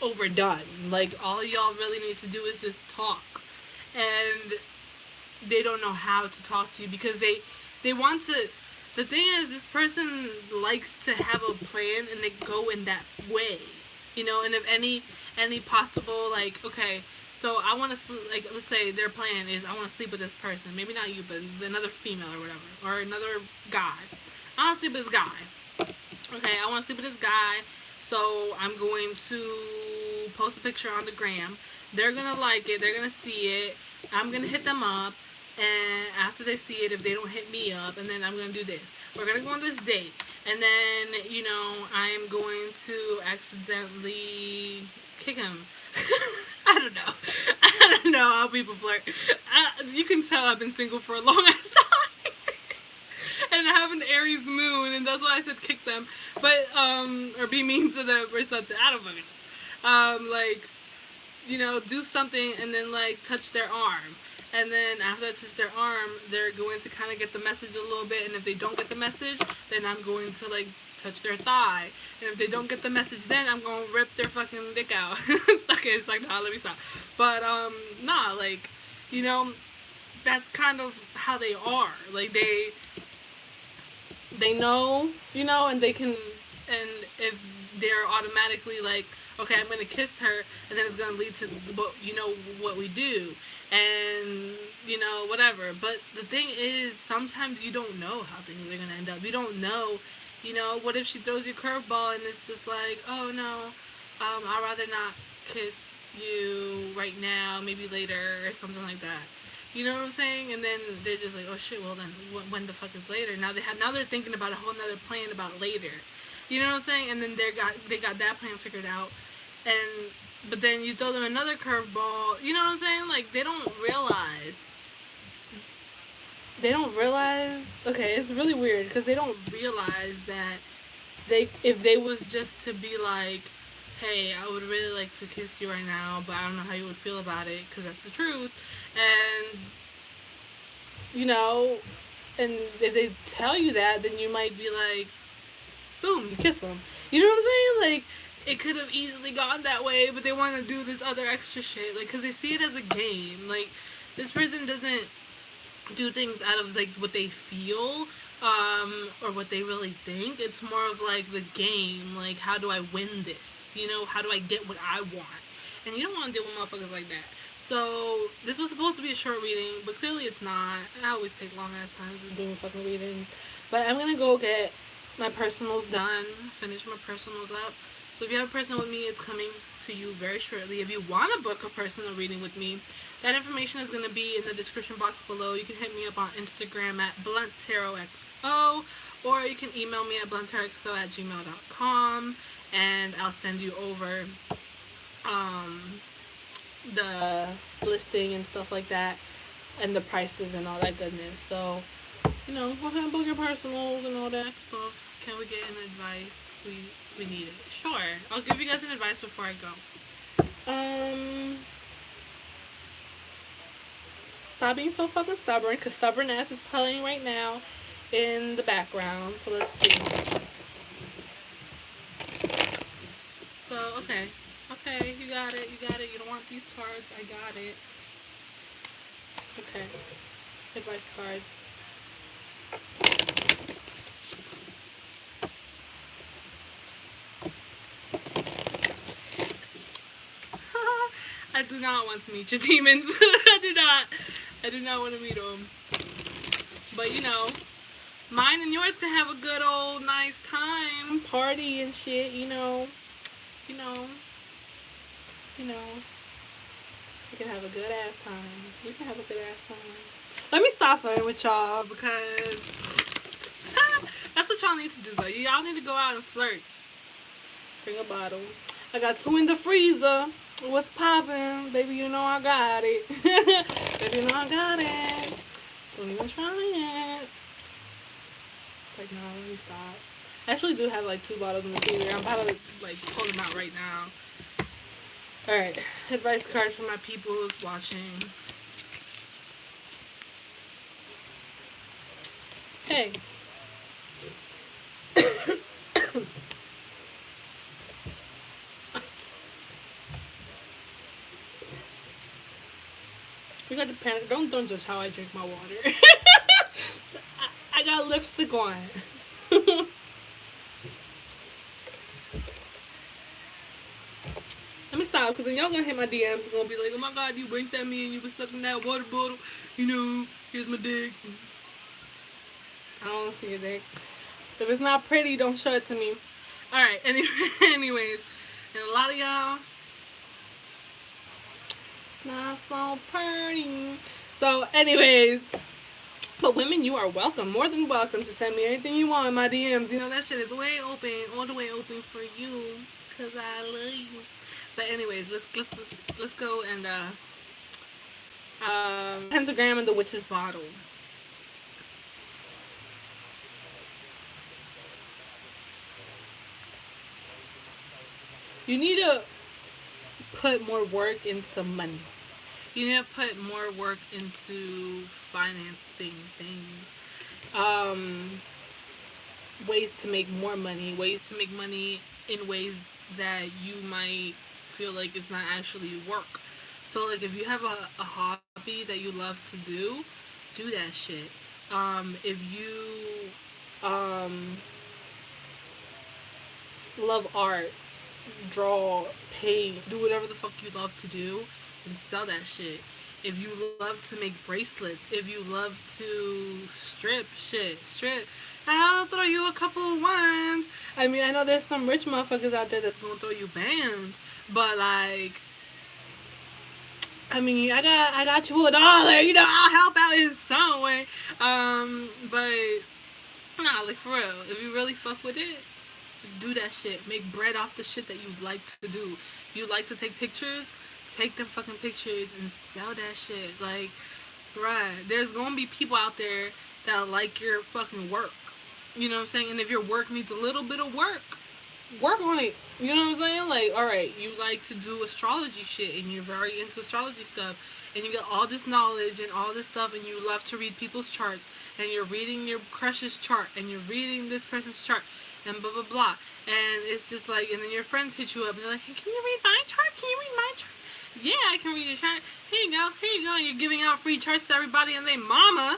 A: overdone. Like all y'all really need to do is just talk, and they don't know how to talk to you because they want to. The thing is, this person likes to have a plan and they go in that way, you know. And if any possible, like, okay, so I want to like, let's say their plan is I want to sleep with this person, maybe not you, but another female or whatever, or another guy. I want to sleep with this guy. Okay, I want to sleep with this guy, so I'm going to post a picture on the gram. They're gonna like it. They're gonna see it. I'm gonna hit them up, and after they see it, if they don't hit me up, and then I'm gonna do this. We're gonna go on this date, and then I'm going to accidentally kick him. I don't know. I don't know how people flirt. You can tell I've been single for a long ass time. And I have an Aries moon, and that's why I said kick them. But, or be mean to them or something. I don't fucking know. Like, do something and then, like, touch their arm. And then after I touch their arm, they're going to kind of get the message a little bit. And if they don't get the message, then I'm going to, like, touch their thigh. And if they don't get the message, then I'm going to rip their fucking dick out. It's like, nah, let me stop. But, nah, like, that's kind of how they are. Like, they know, and they can, and if they're automatically like, okay, I'm gonna kiss her, and then it's gonna lead to what we do, and whatever. But the thing is, sometimes you don't know how things are gonna end up. You don't know, what if she throws you a curveball and it's just like, oh no, I'd rather not kiss you right now, maybe later or something like that. You know what I'm saying? And then they're just like, oh shit, well then when the fuck is later? Now they're thinking about a whole nother plan about later. You know what I'm saying? And then they got that plan figured out. But then you throw them another curveball. You know what I'm saying? Like they don't realize. Okay, it's really weird because they don't realize that if they was just to be like, hey, I would really like to kiss you right now, but I don't know how you would feel about it because that's the truth. And, and if they tell you that, then you might be like, boom, you kiss them. You know what I'm saying? Like, it could have easily gone that way, but they want to do this other extra shit. Like, because they see it as a game. Like, this person doesn't do things out of, like, what they feel, or what they really think. It's more of, like, the game. Like, how do I win this? How do I get what I want? And you don't want to deal with motherfuckers like that. So, this was supposed to be a short reading, but clearly it's not. I always take long ass times doing fucking readings. But I'm gonna go get my personals done, finish my personals up. So if you have a personal with me, it's coming to you very shortly. If you want to book a personal reading with me, that information is going to be in the description box below. You can hit me up on Instagram at BluntTarotXO, or you can email me at BluntTarotXO@gmail.com, and I'll send you over the listing and stuff like that, and the prices and all that goodness. So, go ahead and book your personals and all that stuff. Can we get an advice? We need it. Sure. I'll give you guys an advice before I go. Stop being so fucking stubborn, because stubborn ass is playing right now in the background. So let's see. So, okay. Okay, you got it. You don't want these cards. I got it. Okay. Advice card. I do not want to meet your demons. I do not want to meet them. But Mine and yours can have a good old nice time, party and shit. You know, you know. We can have a good ass time. We can have a good ass time. Let me stop flirting with y'all because that's what y'all need to do though. Y'all need to go out and flirt. Bring a bottle. I got 2 in the freezer. What's poppin'? Baby, you know I got it. Baby, you know I got it. Don't even try it. It's like, no, let me stop. I actually do have like 2 bottles in the freezer. I'm about to like pull them out right now. Alright, advice card for my people who's watching. Hey. We got the panic. Don't judge how I drink my water. I got lipstick on. Let me stop, because then y'all gonna hit my DMs gonna be like, oh my god, you winked at me and you was sucking that water bottle. Here's my dick. I don't want to see your dick. If it's not pretty, don't show it to me. Alright, anyways. And a lot of y'all, not so pretty. So, anyways. But women, you are welcome. More than welcome to send me anything you want in my DMs. That shit is way open. All the way open for you. Because I love you. But anyways, let's go and pentagram and the witch's bottle. You need to put more work into money. You need to put more work into financing things. Ways to make more money. Ways to make money in ways that you might feel like it's not actually work. So like if you have a hobby that you love to do that shit. If you love art, draw, paint, do whatever the fuck you love to do and sell that shit. If you love to make bracelets, if you love to strip, I'll throw you a couple of ones. I mean, I know there's some rich motherfuckers out there that's gonna throw you bands, but like, I mean, I got you $1. I'll help out in some way. But nah, like for real, if you really fuck with it, do that shit. Make bread off the shit that you like to do. You like to take pictures, take them fucking pictures and sell that shit. Like, bruh, there's gonna be people out there that like your fucking work. You know what I'm saying? And if your work needs a little bit of work on it. You know what I'm saying? Like, alright, you like to do astrology shit and you're very into astrology stuff and you get all this knowledge and all this stuff and you love to read people's charts and you're reading your crush's chart and you're reading this person's chart and blah blah blah. And it's just like, and then your friends hit you up and they're like, hey, can you read my chart? Can you read my chart? Yeah, I can read your chart. Here you go. And you're giving out free charts to everybody and they mama.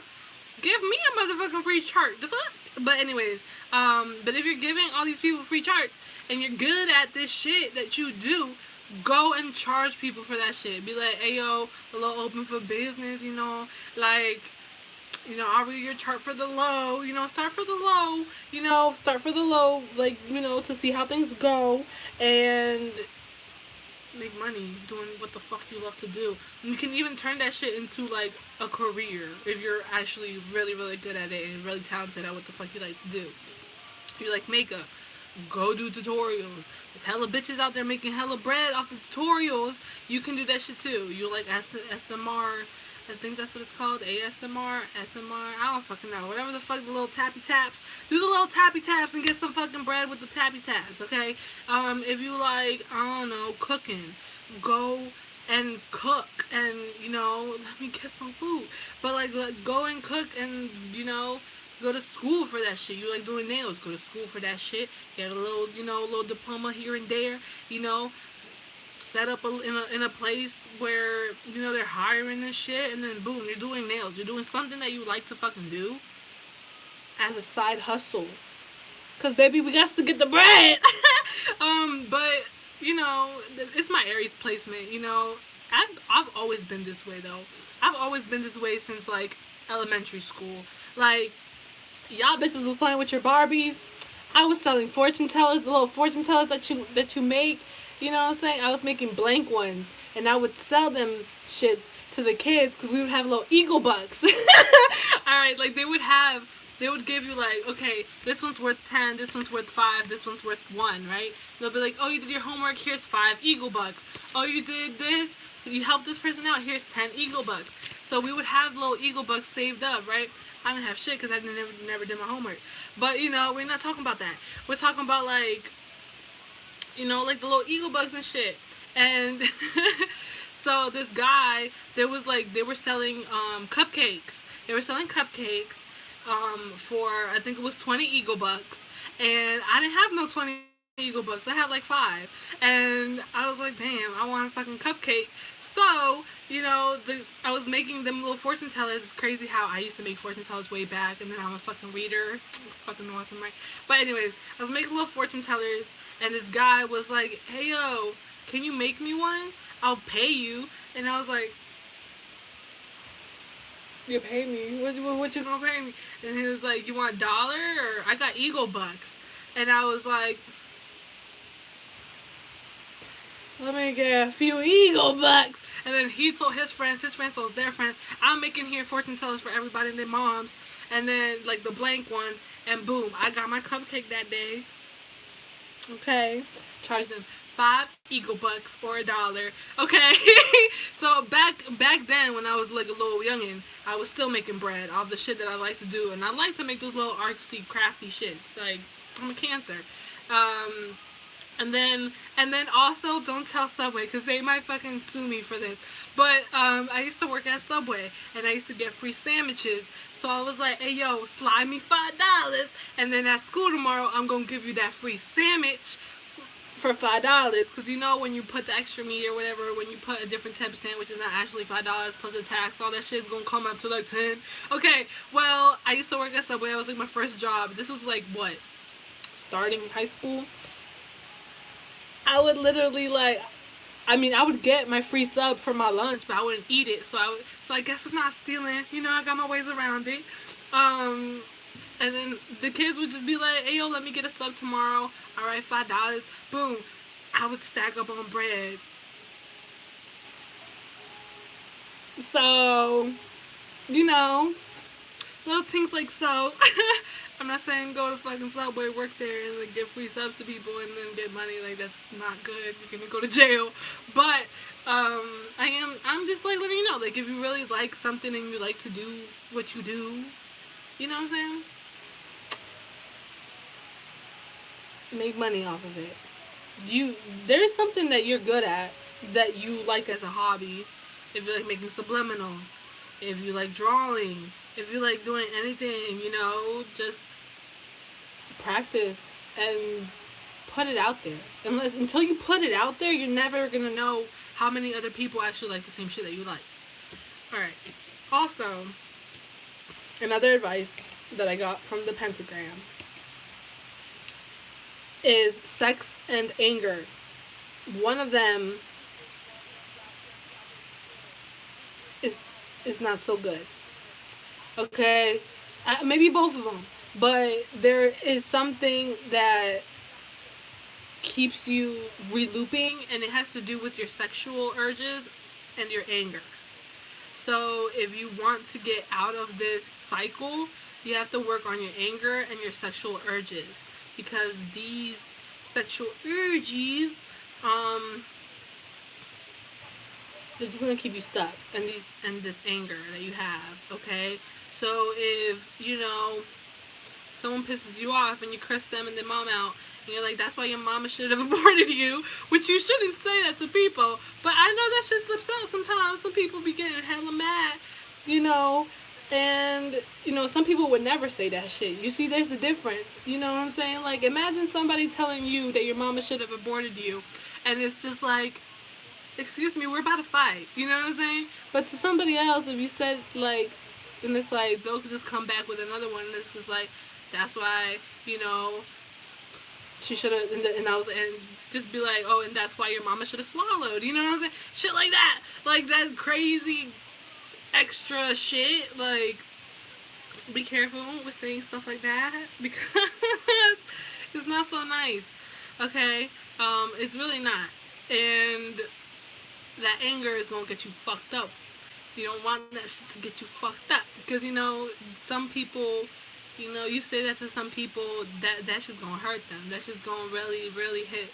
A: Give me a motherfucking free chart. The fuck? But anyways, but if you're giving all these people free charts and you're good at this shit that you do, go and charge people for that shit. Be like, hey yo, a little open for business, like, I'll read your chart for the low, start for the low, like, to see how things go and make money doing what the fuck you love to do. And you can even turn that shit into like a career if you're actually really, really good at it and really talented at what the fuck you like to do. You like makeup, go do tutorials. There's hella bitches out there making hella bread off the tutorials. You can do that shit too. You like SMR, I think that's what it's called, ASMR, SMR, I don't fucking know. Whatever the fuck, the little tappy taps. Do the little tappy taps and get some fucking bread with the tappy taps, okay? If you like, I don't know, cooking, go and cook and, let me get some food. But like go and cook and, go to school for that shit. You like doing nails, go to school for that shit. Get a little, little diploma here and there, set up in a place where, they're hiring this shit, and then boom, you're doing nails. You're doing something that you like to fucking do as a side hustle. Because, baby, we got to get the bread. But, it's my Aries placement, I've always been this way, though. I've always been this way since, like, elementary school. Like, Y'all bitches was playing with your Barbies. I was selling fortune tellers, the little fortune tellers that you make. You know what I'm saying? I was making blank ones, and I would sell them shits to the kids because we would have little eagle bucks. All right, like they would give you like, okay, this one's worth 10, this one's worth 5, this one's worth 1, right? They'll be like, oh, you did your homework, here's 5 eagle bucks. Oh, you did this, you helped this person out, here's 10 eagle bucks. So we would have little eagle bucks saved up, right? I didn't have shit because I never did my homework. But, you know, we're not talking about that. We're talking about, like, you know, like the little eagle bugs and shit. And so this guy, there was like, they were selling cupcakes. They were selling cupcakes for, I think it was 20 eagle bucks. And I didn't have no 20 eagle bucks. I had like 5. And I was like, damn, I want a fucking cupcake. So, you know, I was making them little fortune tellers. It's crazy how I used to make fortune tellers way back, and then I'm a fucking reader. Fucking awesome, right? But anyways, I was making little fortune tellers, and this guy was like, hey, yo, can you make me one? I'll pay you. And I was like, you pay me? What you gonna pay me? And he was like, you want $1? Or I got eagle bucks. And I was like, let me get a few eagle bucks. And then he told his friends told their friends, I'm making here fortune tellers for everybody and their moms. And then, like, the blank ones. And boom, I got my cupcake that day. Okay. Charged them 5 eagle bucks or $1. Okay. So back then, when I was like a little youngin', I was still making bread off the shit that I like to do. And I like to make those little artsy, crafty shits. Like, I'm a Cancer. And then also, don't tell Subway because they might fucking sue me for this. But I used to work at Subway and I used to get free sandwiches. So I was like, hey yo, slide me $5. And then at school tomorrow, I'm gonna give you that free sandwich for $5. Because you know when you put the extra meat or whatever, when you put a different type of sandwich, it's not actually $5 plus the tax. All that shit is gonna come up to like 10. Okay, well, I used to work at Subway. That was like my first job. This was like what? Starting high school. I would literally like, I would get my free sub for my lunch, but I wouldn't eat it. So I guess it's not stealing. You know, I got my ways around it. And then the kids would just be like, hey yo, let me get a sub tomorrow. All right, $5. Boom. I would stack up on bread. So, you know, little things like so. I'm not saying go to fucking Subway, work there, and like get free subs to people and then get money. Like that's not good. You're gonna go to jail. But I'm just like letting you know, like if you really like something and you like to do what you do, you know what I'm saying? Make money off of it. There's something that you're good at that you like as a hobby. If you like making subliminals, if you like drawing, if you like doing anything, you know, just practice and put it out there. Until you put it out there, you're never gonna know how many other people actually like the same shit that you like. Alright. Also, another advice that I got from the pentagram is sex and anger. One of them is not so good. Okay, maybe both of them, but there is something that keeps you relooping, and it has to do with your sexual urges and your anger. So if you want to get out of this cycle, you have to work on your anger and your sexual urges, because these sexual urges, they're just gonna keep you stuck and this anger that you have, okay? So if, you know, someone pisses you off and you curse them and their mom out, and you're like, that's why your mama should have aborted you, which you shouldn't say that to people, but I know that shit slips out sometimes. Some people be getting hella mad, you know, and, you know, some people would never say that shit. You see, there's the difference, you know what I'm saying? Like, imagine somebody telling you that your mama should have aborted you, and it's just like, excuse me, we're about to fight, you know what I'm saying? But to somebody else, if you said, like, and it's like, they'll just come back with another one, and it's just like, that's why, you know, she should have, and just be like, oh, and that's why your mama should have swallowed, you know what I'm saying? Shit like that. Like, that crazy extra shit, like, be careful with saying stuff like that because it's not so nice. Okay, it's really not, and that anger is gonna get you fucked up. You don't want that shit to get you fucked up because some people, you say that to some people that shit's gonna hurt them. That shit's gonna really really hit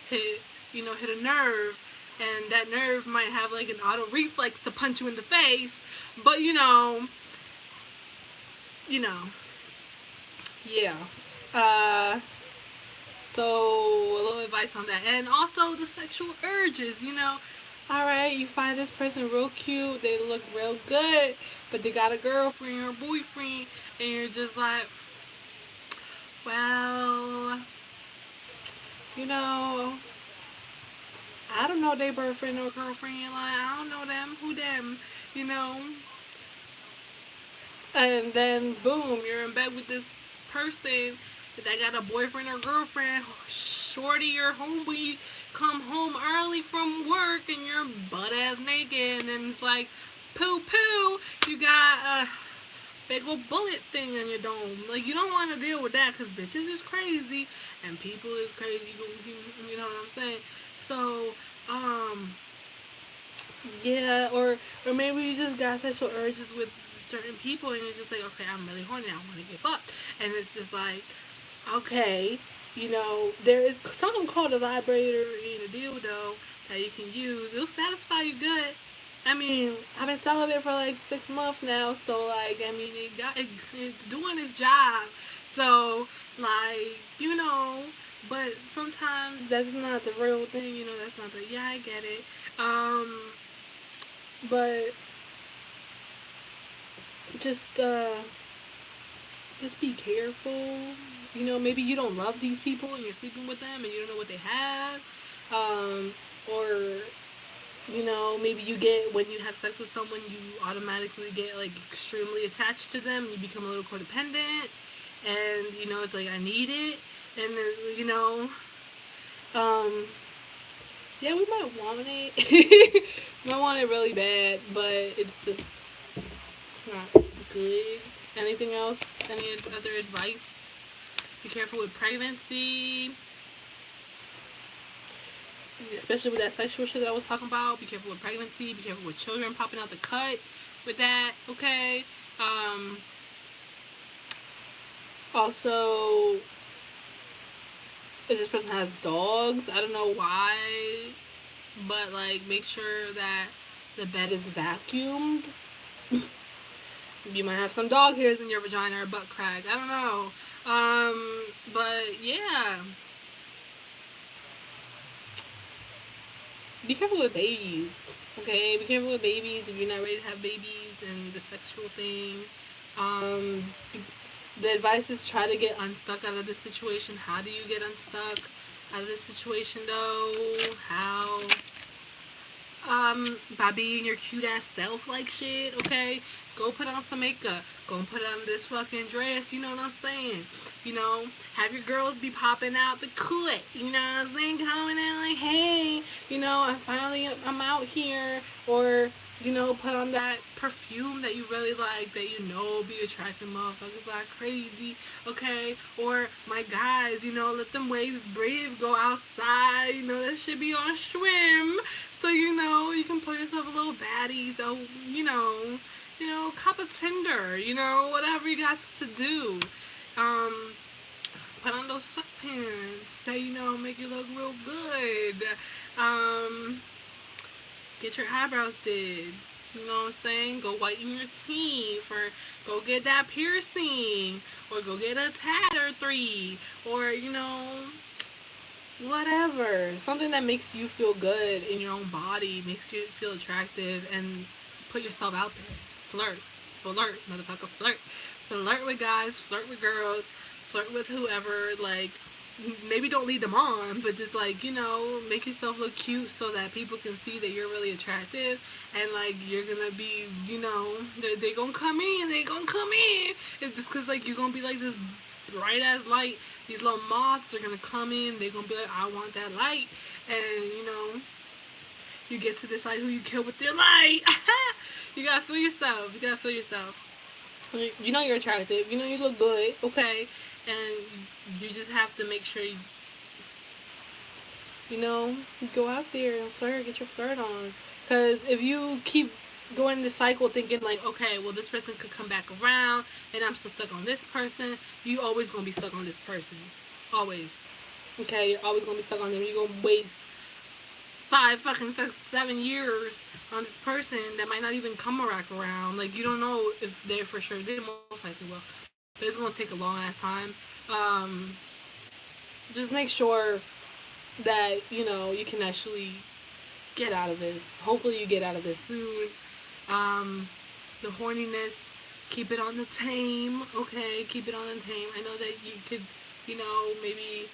A: hit a nerve, and that nerve might have like an auto reflex to punch you in the face. But you know, yeah. Uh, so a little advice on that, and also the sexual urges. All right, you find this person real cute, they look real good, but they got a girlfriend or boyfriend, and you're just like, well, you know, I don't know their boyfriend or girlfriend. Like, I don't know them. Who them? You know. And then boom, you're in bed with this person that got a boyfriend or girlfriend. Shorty or homie come home early from work and you're butt ass naked, and then it's like, poo poo, you got a big old bullet thing on your dome. Like, you don't want to deal with that because bitches is crazy and people is crazy. You know what I'm saying? So, yeah, or maybe you just got sexual urges with certain people and you're just like, okay, I'm really horny, I want to get fucked, and it's just like, okay, there is something called a vibrator in a dildo that you can use. It'll satisfy you good. I mean, I've been celibate for like 6 months now, so like, I mean, it's doing its job. So like, but sometimes that's not the real thing. That's not the, yeah, I get it. But just just be careful. Maybe you don't love these people and you're sleeping with them and you don't know what they have. Or maybe you get, when you have sex with someone, you automatically get like extremely attached to them. You become a little codependent, and it's like, I need it, and then um, yeah, we might want it. We might want it really bad, but it's just not good. Anything else? Any other advice? Be careful with pregnancy, especially with that sexual shit that I was talking about. Be careful with pregnancy. Be careful with children popping out the cut with that. Okay. Also, if this person has dogs, I don't know why, but like, make sure that the bed is vacuumed. You might have some dog hairs in your vagina or butt crack. I don't know. But yeah. Be careful with babies. Okay? Be careful with babies if you're not ready to have babies and the sexual thing. Um, the advice is try to get unstuck out of this situation. How do you get unstuck out of this situation though? How? By being your cute ass self like shit, okay? Go put on some makeup. Go put on this fucking dress, you know what I'm saying? Have your girls be popping out the clit, you know what I'm saying? Coming in like, hey, I'm out here. Or, put on that perfume that you really like, that be attracting motherfuckers like crazy, okay? Or, my guys, let them waves breathe, go outside, that should be on swim. So, you can put yourself a little baddie. So, cop a Tinder, whatever you got to do. Put on those sweatpants that, make you look real good. Get your eyebrows did. You know what I'm saying? Go whiten your teeth, or go get that piercing, or go get a tat or 3, or, whatever. Something that makes you feel good in your own body, makes you feel attractive, and put yourself out there. Flirt. Motherfucker, flirt. Flirt with guys, flirt with girls, flirt with whoever. Like, maybe don't lead them on, but just like, make yourself look cute so that people can see that you're really attractive, and like, you're gonna be, they're gonna come in, It's just because, like, you're gonna be like this bright ass light. These little moths are gonna come in, they're gonna be like, I want that light, and you get to decide who you kill with your light. You gotta feel yourself. You know you're attractive. You know you look good. Okay, and you just have to make sure you go out there and flirt, get your flirt on. Because if you keep going in the cycle thinking like, okay, well this person could come back around, and I'm still stuck on this person, you always gonna be stuck on this person, always. Okay, you're always gonna be stuck on them. You're gonna waste 5, fucking 6, 7 years on this person that might not even come back around. Like you don't know if they're for sure. They most likely will, but it's gonna take a long ass time. Um, just make sure that you can actually get out of this. Hopefully, you get out of this soon. Um, the horniness, keep it on the tame. Okay, keep it on the tame. I know that you could, maybe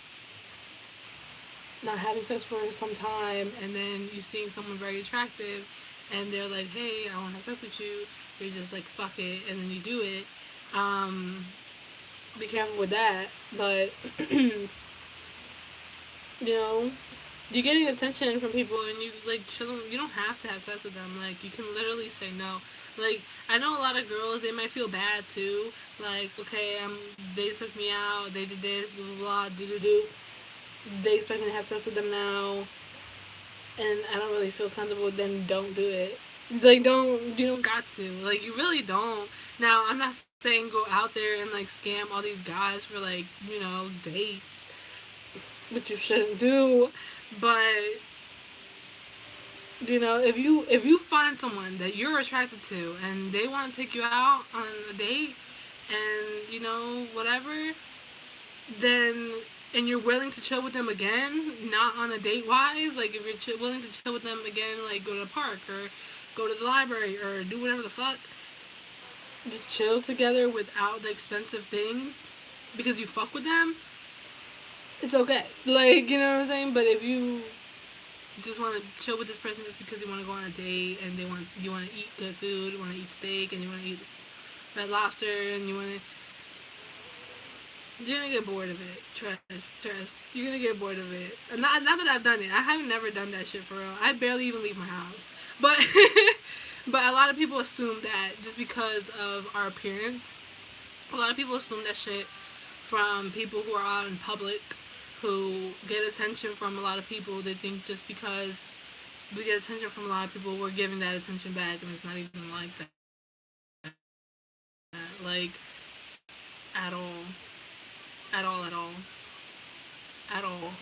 A: not having sex for some time, and then you seeing someone very attractive, and they're like, "Hey, I want to have sex with you." You're just like, "Fuck it," and then you do it. Um, be careful with that. But you know, you're getting attention from people, and you like show them. You don't have to have sex with them. Like you can literally say no. Like I know a lot of girls, they might feel bad too. Like okay, they took me out, they did this, blah blah blah, do do do. They expect me to have sex with them now, and I don't really feel comfortable. Then don't do it. Like don't you don't got to. Like you really don't. Now I'm not saying go out there and like scam all these guys for like dates, which you shouldn't do. But if you find someone that you're attracted to and they want to take you out on a date and whatever, then and you're willing to chill with them again, not on a date wise, like if you're willing to chill with them again, like go to the park or go to the library or do whatever the fuck, just chill together without the expensive things because you fuck with them, it's okay. Like, you know what I'm saying? But if you just want to chill with this person just because you want to go on a date and you want to eat good food, you want to eat steak, and you want to eat red lobster, and you're gonna get bored of it. Trust. You're gonna get bored of it. Not that I've done it. I haven't never done that shit for real. I barely even leave my house. But but a lot of people assume that just because of our appearance, a lot of people assume that shit from people who are out in public, who get attention from a lot of people. They think just because we get attention from a lot of people, we're giving that attention back, and it's not even like that. Like at all, at all, at all, at all.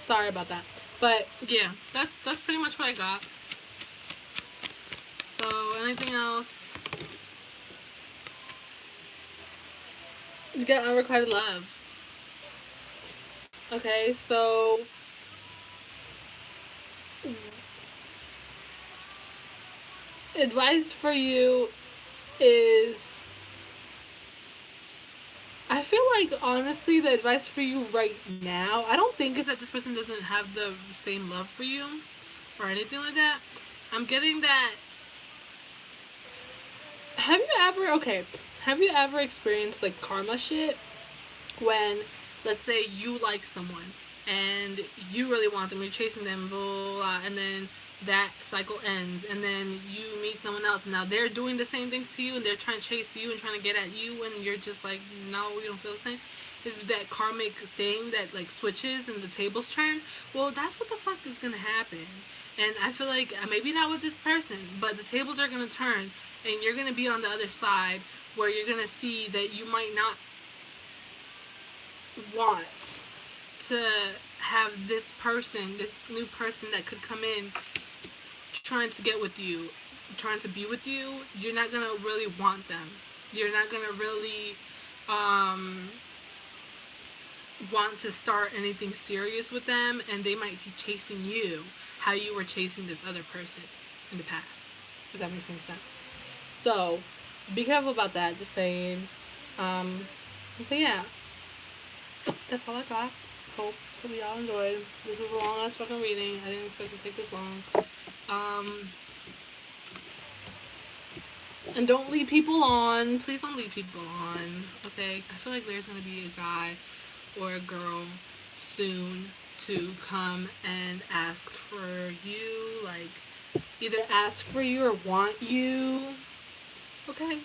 A: Sorry about that, but yeah, that's pretty much what I got. So anything else? You got unrequited love. Okay, so advice for you is, I feel like honestly the advice for you right now, I don't think is that this person doesn't have the same love for you or anything like that. I'm getting that. Have you ever experienced like karma shit when, let's say, you like someone and you really want them, you're chasing them, blah, blah, blah, and then that cycle ends, and then you meet someone else. And now they're doing the same things to you, and they're trying to chase you and trying to get at you, and you're just like, no, we don't feel the same. Is that karmic thing that like switches and the tables turn? Well, that's what the fuck is gonna happen. And I feel like maybe not with this person, but the tables are gonna turn, and you're gonna be on the other side where you're gonna see that you might not want to have this person, this new person that could come in trying to get with you, trying to be with you. You're not gonna really want them. You're not gonna really um, want to start anything serious with them, and they might be chasing you how you were chasing this other person in the past. If that makes any sense. So be careful about that. Just saying. Um, but yeah, that's all I got. Hopefully y'all enjoyed. This is a long ass fucking reading. I didn't expect to take this long. Um, and don't lead people on. Please don't lead people on. Okay? I feel like there's gonna be a guy or a girl soon to come and ask for you. Like, either ask for you or want you. Okay?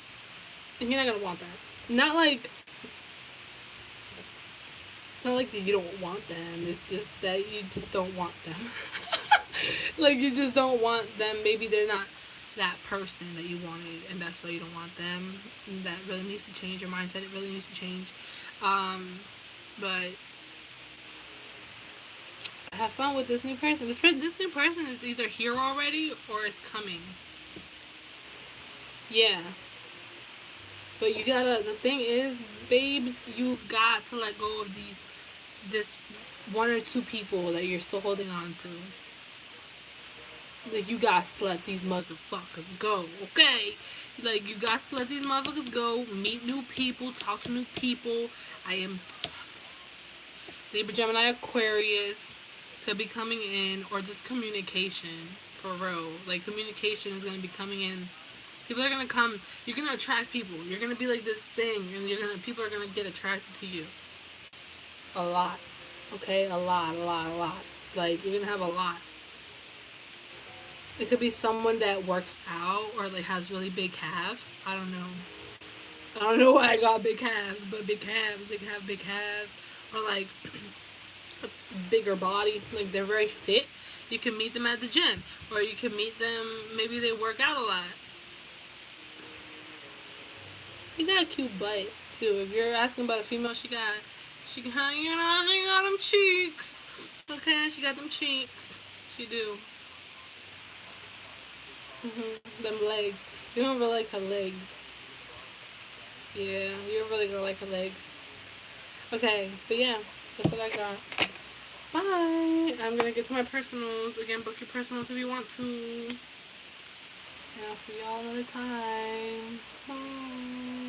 A: And you're not gonna want that. Not like it's not like you don't want them. It's just that you just don't want them. Like you just don't want them. Maybe they're not that person that you wanted, and that's why you don't want them. And that really needs to change your mindset. It really needs to change. But have fun with this new person. This new person is either here already or is coming. Yeah. But you gotta. The thing is, babes, you've got to let go of this one or two people that you're still holding on to. Like, you gotta let these motherfuckers go, okay? Like, you gotta let these motherfuckers go, meet new people, talk to new people. I am Libra, Gemini, Aquarius could be coming in, or just communication, for real. Like, communication is gonna be coming in. People are gonna come, you're gonna attract people. You're gonna be like this thing, and people are gonna get attracted to you. A lot. Okay? A lot. Like, you're gonna have a lot. It could be someone that works out or like has really big calves. I don't know. I don't know why I got big calves, but big calves, they can have big calves or like a bigger body. Like they're very fit. You can meet them at the gym, or you can meet them. Maybe they work out a lot. You got a cute butt too. If you're asking about a female, she got she got them cheeks. Okay, she got them cheeks. She do. Them legs. You don't really like her legs. Yeah, you're really gonna like her legs. Okay, but yeah, that's what I got. Bye. I'm gonna get to my personals. Again, book your personals if you want to. And I'll see y'all another time. Bye.